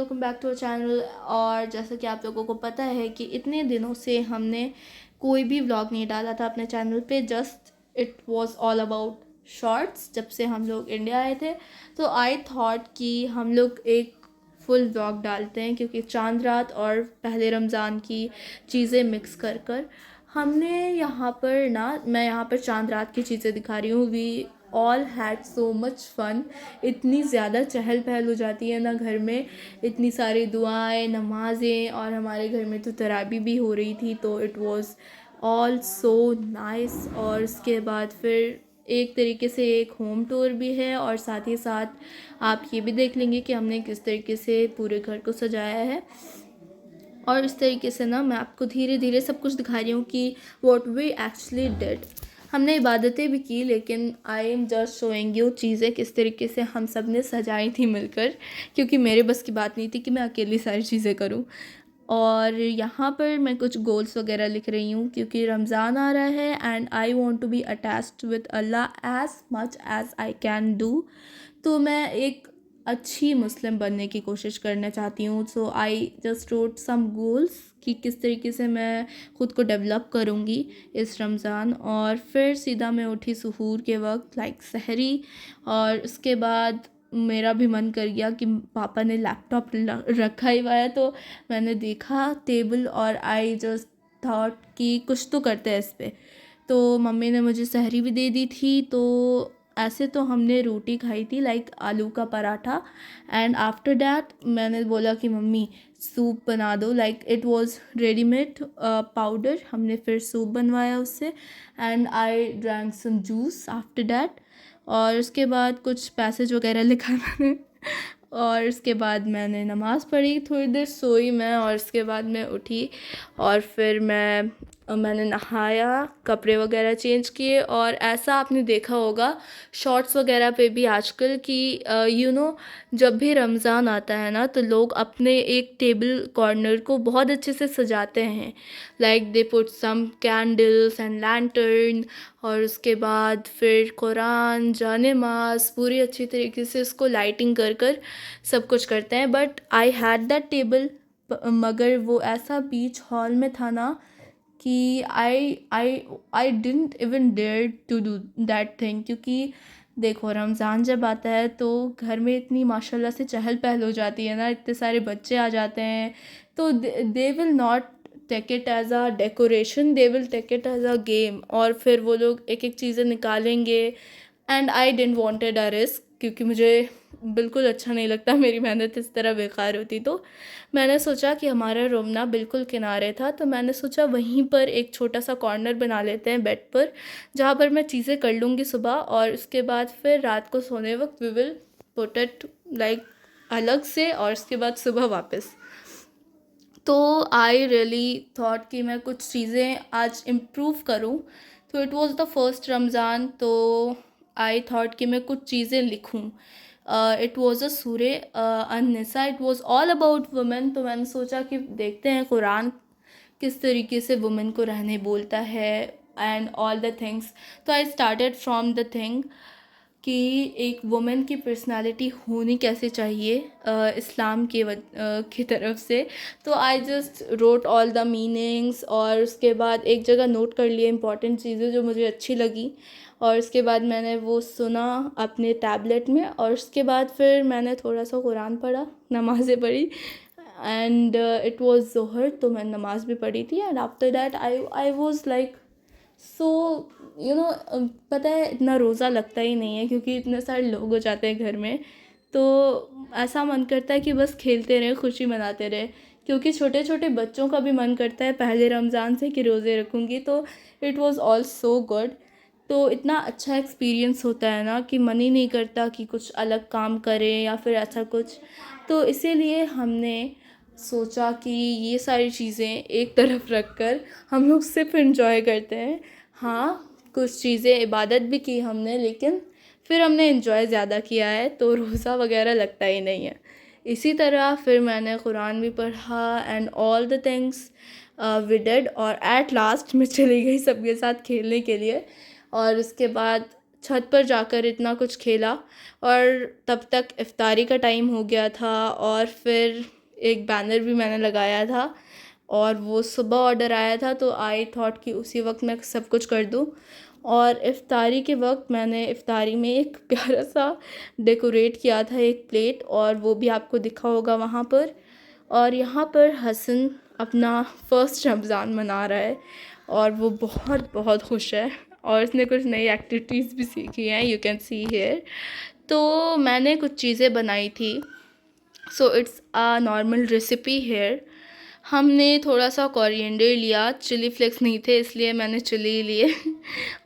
Welcome back to our channel. और जैसा कि आप लोगों को पता है कि इतने दिनों से हमने कोई भी व्लॉग नहीं डाला था अपने चैनल पे। Just it was all about shorts. जब से हम लोग इंडिया आए थे तो आई थॉट कि हम लोग एक फुल व्लॉग डालते हैं, क्योंकि चांद रात और पहले रमज़ान की चीज़ें मिक्स कर कर हमने यहाँ पर ना, मैं यहाँ पर चांद रात की चीज़ें दिखा रही हूँ। We all had so much fun. इतनी ज़्यादा चहल पहल हो जाती है ना घर में, इतनी सारी दुआएं नमाज़ें, और हमारे घर में तो तराबी भी हो रही थी, तो it was all so nice. और उसके बाद फिर एक तरीके से एक होम टूर भी है, और साथ ही साथ आप ये भी देख लेंगे कि हमने किस तरीके से पूरे घर को सजाया है। और इस तरीके से ना मैं आपको धीरे धीरे सब कुछ दिखा रही हूँ कि व्हाट वी एक्चुअली डिड। हमने इबादतें भी की, लेकिन I am just showing you चीज़ें किस तरीके से हम सब ने सजाई थी मिलकर, क्योंकि मेरे बस की बात नहीं थी कि मैं अकेली सारी चीज़ें करूँ। और यहाँ पर मैं कुछ गोल्स वगैरह लिख रही हूँ, क्योंकि रमज़ान आ रहा है and I want to be attached with Allah as much as I can do. तो मैं एक अच्छी मुस्लिम बनने की कोशिश करना चाहती हूँ। So I just wrote some goals कि किस तरीके से मैं ख़ुद को डेवलप करूँगी इस रमज़ान। और फिर सीधा मैं उठी सहूर के वक्त, लाइक सहरी। और उसके बाद मेरा भी मन कर गया कि पापा ने लैपटॉप रखा ही हुआ है, तो मैंने देखा टेबल और आई जस्ट थॉट कि कुछ तो करते हैं इस पर। तो मम्मी ने मुझे सहरी भी दे दी थी। तो ऐसे तो हमने रोटी खाई थी, लाइक आलू का पराठा। एंड आफ्टर दैट मैंने बोला कि मम्मी सूप बना दो, like it was readymade powder. हमने फिर सूप बनवाया उससे, and I drank some juice after that. और उसके बाद कुछ पैसेज वगैरह लिखा मैंने। और उसके बाद मैंने नमाज़ पढ़ी, थोड़ी देर सोई मैं, और उसके बाद मैं उठी और फिर मैंने नहाया, कपड़े वगैरह चेंज किए। और ऐसा आपने देखा होगा शॉर्ट्स वगैरह पे भी आजकल कि जब भी रमज़ान आता है ना, तो लोग अपने एक टेबल कॉर्नर को बहुत अच्छे से सजाते हैं। Like they put some candles and lantern, और उसके बाद फिर कुरान जानेमाज़ पूरी अच्छी तरीके से उसको लाइटिंग कर कर सब कुछ करते हैं। But I had that table, मगर वो ऐसा बीच हॉल में था ना कि I didn't even dare to do that thing. क्योंकि देखो, रमज़ान जब आता है तो घर में इतनी माशाल्लाह से चहल पहल हो जाती है ना, इतने सारे बच्चे आ जाते हैं, तो they will not take it as a decoration, they will take it as a game. और फिर वो लोग एक एक चीज़ें निकालेंगे, and I didn't wanted a risk, क्योंकि मुझे बिल्कुल अच्छा नहीं लगता मेरी मेहनत इस तरह बेकार होती। तो मैंने सोचा कि हमारा रूम ना बिल्कुल किनारे था, तो मैंने सोचा वहीं पर एक छोटा सा कॉर्नर बना लेते हैं बेड पर, जहाँ पर मैं चीज़ें कर लूँगी सुबह, और उसके बाद फिर रात को सोने वक्त we will put it like अलग से, और उसके बाद सुबह वापस। तो आई रियली थॉट कि मैं कुछ चीज़ें आज इम्प्रूव करूँ। तो it was the first Ramzan, तो आई थॉट कि मैं कुछ चीज़ें लिखूँ। इट वाज अ सूरे अन-निसा, it was all about women. तो मैंने सोचा कि देखते हैं कुरान किस तरीके से वुमेन को रहने बोलता है, एंड ऑल द थिंग्स। तो I started from the thing कि एक वुमेन की पर्सनालिटी होनी कैसे चाहिए इस्लाम की तरफ से। तो आई just road all the meanings, और उसके बाद एक जगह नोट कर लिए इंपॉर्टेंट चीज़ें जो मुझे अच्छी लगी, और उसके बाद मैंने वो सुना अपने टैबलेट में। और उसके बाद फिर मैंने थोड़ा सा कुरान पढ़ा, नमाज़ें पढ़ी, एंड इट वाज ज़ोहर, तो मैंने नमाज़ भी पढ़ी थी। And after that I was like so पता है इतना रोज़ा लगता ही नहीं है, क्योंकि इतने सारे लोग हो जाते हैं घर में। तो ऐसा मन करता है कि बस खेलते रहें, खुशी मनाते रहें, क्योंकि छोटे छोटे बच्चों का भी मन करता है पहले रमज़ान से कि रोज़े रखूँगी। तो it was all so good. तो इतना अच्छा एक्सपीरियंस होता है ना कि मन ही नहीं करता कि कुछ अलग काम करें या फिर ऐसा कुछ। तो इसीलिए हमने सोचा कि ये सारी चीज़ें एक तरफ रख कर हम लोग सिर्फ एंजॉय करते हैं। हाँ, कुछ चीज़ें इबादत भी की हमने, लेकिन फिर हमने एंजॉय ज़्यादा किया है, तो रोज़ा वगैरह लगता ही नहीं है। इसी तरह फिर मैंने कुरान भी पढ़ा, and all the things we did. और एट लास्ट मैं चली गई सबके साथ खेलने के लिए, और उसके बाद छत पर जाकर इतना कुछ खेला, और तब तक इफ्तारी का टाइम हो गया था। और फिर एक बैनर भी मैंने लगाया था और वो सुबह ऑर्डर आया था, तो आई थॉट कि उसी वक्त मैं सब कुछ कर दूँ। और इफ्तारी के वक्त मैंने इफ्तारी में एक प्यारा सा डेकोरेट किया था एक प्लेट, और वो भी आपको दिखा होगा वहाँ पर। और यहाँ पर हसन अपना फर्स्ट रमज़ान मना रहा है और वो बहुत बहुत खुश है, और उसने कुछ नई एक्टिविटीज़ भी सीखी हैं, यू कैन सी हियर। तो मैंने कुछ चीज़ें बनाई थी, so it's a normal recipe here. हमने थोड़ा सा कोरिएंडर लिया, चिली फ्लेक्स नहीं थे इसलिए मैंने चिली लिए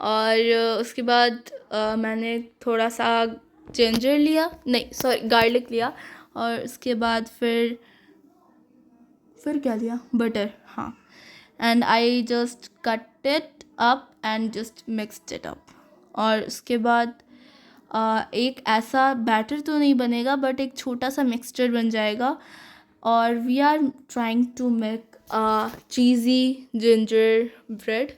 और उसके बाद मैंने थोड़ा सा जिंजर लिया, नहीं सॉरी गार्लिक लिया, और उसके बाद फिर क्या लिया, बटर, हाँ। And I just cut it up and just mixed it up. और उसके बाद एक ऐसा बैटर तो नहीं बनेगा बट एक छोटा सा मिक्सचर बन जाएगा। और we are trying to make cheesy gingerbread,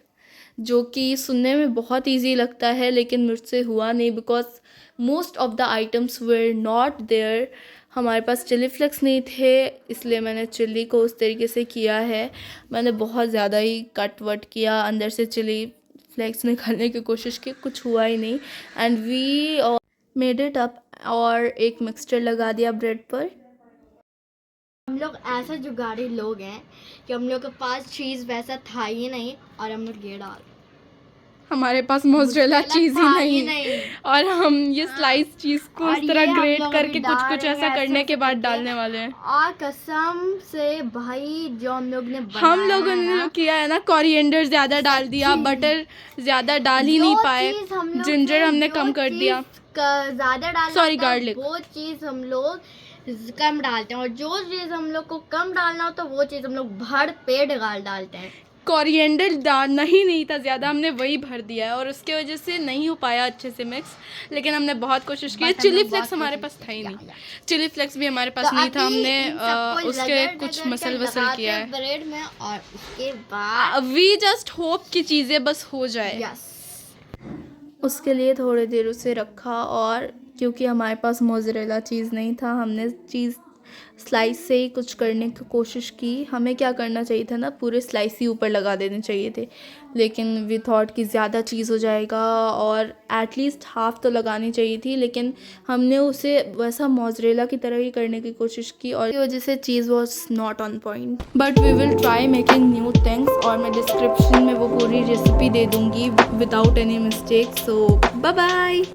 जो कि सुनने में बहुत इजी लगता है लेकिन मुझसे हुआ नहीं, because most of the items were not there. हमारे पास चिली फ्लेक्स नहीं थे, इसलिए मैंने चिली को उस तरीके से किया है। मैंने बहुत ज़्यादा ही कट वट किया, अंदर से चिली फ्लेक्स निकालने की कोशिश की, कुछ हुआ ही नहीं। And we made it up और एक मिक्सचर लगा दिया ब्रेड पर। हम लोग ऐसा जुगाड़ी लोग हैं कि हम लोग के पास चीज़ वैसा था ही नहीं और हम लोग ये डाल, हमारे पास मोज़रेला चीज़ ही नहीं और हम ये स्लाइस चीज़ को और इस तरह ये हम ग्रेट लोग करके अभी कुछ डाल कुछ रहे ऐसा हैं, करने ऐसे के बाद करके। डालने वाले हैं। और कसम से भाई जो हम लोग ने बनाया हम लोगों ने जो किया है ना, कोरिएंडर ज़्यादा डाल दिया, बटर ज़्यादा डाल ही नहीं पाए, जिंजर हमने कम कर दिया, ज़्यादा डाल, सॉरी गार्लिक, वो चीज़ हम लोग कम डालते हैं, और जो चीज़ हम लोग को कम डालना हो तो वो चीज़ हम लोग भर पेट डालते हैं। कोरिएंडर डालना ही नहीं था ज़्यादा, हमने वही भर दिया है और उसके वजह से नहीं हो पाया अच्छे से मिक्स, लेकिन हमने बहुत कोशिश की। चिली फ्लेक्स हमारे पास था ही नहीं, चिली फ्लेक्स भी हमारे पास नहीं था, हमने उसके कुछ मसल वसल किया है ब्रेड में। और उसके बाद वी जस्ट होप कि चीज़ें बस हो जाए, उसके लिए थोड़ी देर उसे रखा। और क्योंकि हमारे पास मोज़रेला चीज़ नहीं था, हमने चीज़ स्लाइस से ही कुछ करने की कोशिश की। हमें क्या करना चाहिए था ना, पूरे स्लाइस ही ऊपर लगा देने चाहिए थे, लेकिन वी थॉट कि ज़्यादा चीज़ हो जाएगा और एटलीस्ट हाफ़ तो लगानी चाहिए थी, लेकिन हमने उसे वैसा मोज़रेला की तरह ही करने की कोशिश की और की वजह से चीज़ was not on point. But we will try making new things, और मैं डिस्क्रिप्शन में वो पूरी रेसिपी दे दूँगी without any mistake. So bye bye.